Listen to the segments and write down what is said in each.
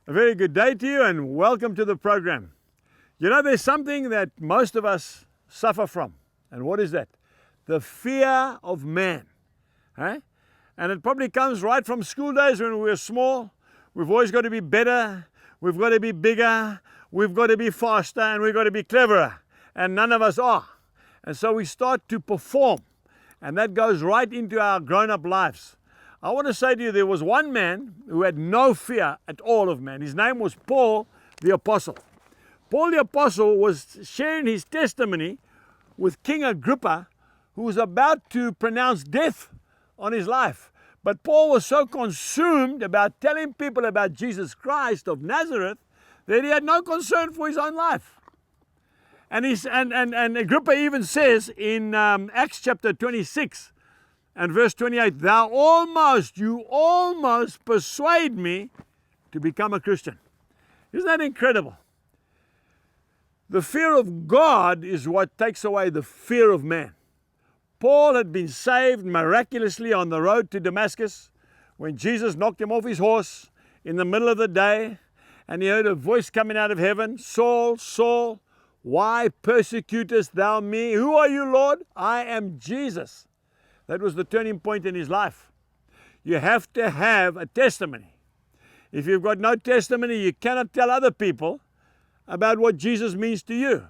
A very good day to you and welcome to the program. You know, there's something that most of us suffer from. And what is that? The fear of man. Eh? And it probably comes right from school days when we were small. We've always got to be better, we've got to be bigger, we've got to be faster, and we've got to be cleverer. And none of us are. And so we start to perform. And that goes right into our grown-up lives. I want to say to you, there was one man who had no fear at all of man. His name was Paul the Apostle. Paul the Apostle was sharing his testimony with King Agrippa, who was about to pronounce death on his life. But Paul was so consumed about telling people about Jesus Christ of Nazareth that he had no concern for his own life. And Agrippa even says in Acts chapter 26, and verse 28, you almost persuade me to become a Christian. Isn't that incredible? The fear of God is what takes away the fear of man. Paul had been saved miraculously on the road to Damascus when Jesus knocked him off his horse in the middle of the day, and he heard a voice coming out of heaven, Saul, Saul, why persecutest thou me? Who are you, Lord? I am Jesus. That was the turning point in his life. You have to have a testimony. If you've got no testimony, you cannot tell other people about what Jesus means to you.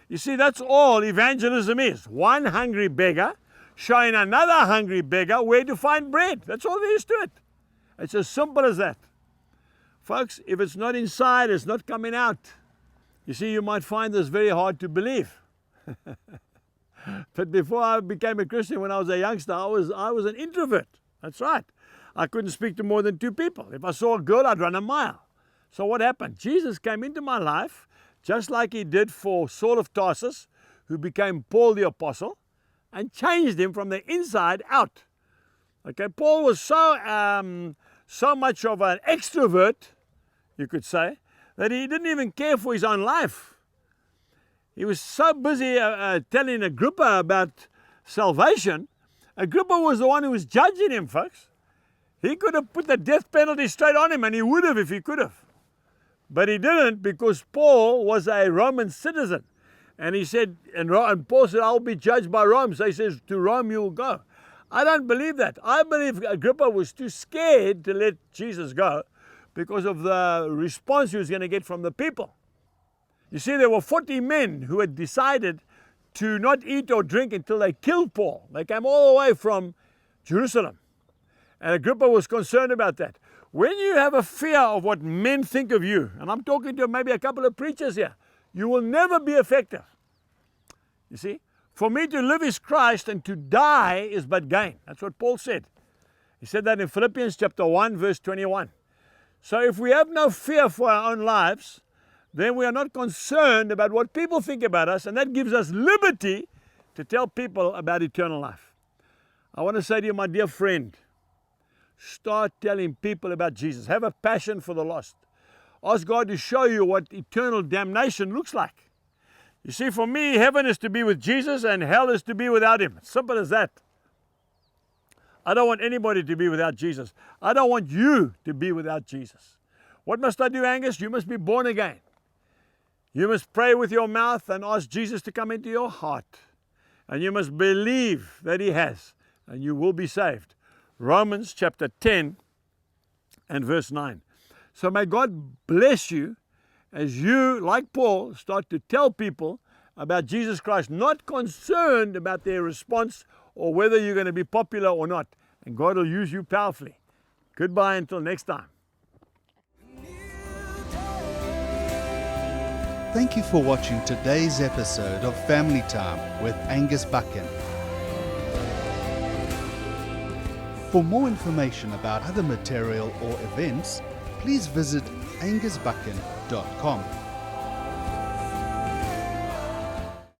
You see, that's all evangelism is. One hungry beggar showing another hungry beggar where to find bread. That's all there is to it. It's as simple as that. Folks, if it's not inside, it's not coming out. You see, you might find this very hard to believe. But before I became a Christian, when I was a youngster, I was an introvert. That's right. I couldn't speak to more than two people. If I saw a girl, I'd run a mile. So what happened? Jesus came into my life, just like he did for Saul of Tarsus, who became Paul the Apostle, and changed him from the inside out. Okay, Paul was so much of an extrovert, you could say, that he didn't even care for his own life. He was so busy telling Agrippa about salvation. Agrippa was the one who was judging him, folks. He could have put the death penalty straight on him, and he would have if he could have. But he didn't, because Paul was a Roman citizen. And he said, and Paul said, I'll be judged by Rome. So he says, to Rome you will go. I don't believe that. I believe Agrippa was too scared to let Jesus go because of the response he was going to get from the people. You see, there were 40 men who had decided to not eat or drink until they killed Paul. They came all the way from Jerusalem. And Agrippa was concerned about that. When you have a fear of what men think of you, and I'm talking to maybe a couple of preachers here, you will never be effective. You see, for me to live is Christ and to die is but gain. That's what Paul said. He said that in Philippians chapter 1, verse 21. So if we have no fear for our own lives, then we are not concerned about what people think about us, and that gives us liberty to tell people about eternal life. I want to say to you, my dear friend, start telling people about Jesus. Have a passion for the lost. Ask God to show you what eternal damnation looks like. You see, for me, heaven is to be with Jesus and hell is to be without him. Simple as that. I don't want anybody to be without Jesus. I don't want you to be without Jesus. What must I do, Angus? You must be born again. You must pray with your mouth and ask Jesus to come into your heart. And you must believe that he has, and you will be saved. Romans chapter 10 and verse 9. So may God bless you as you, like Paul, start to tell people about Jesus Christ, not concerned about their response or whether you're going to be popular or not. And God will use you powerfully. Goodbye until next time. Thank you for watching today's episode of Family Time with Angus Buchan. For more information about other material or events, please visit angusbuchan.com.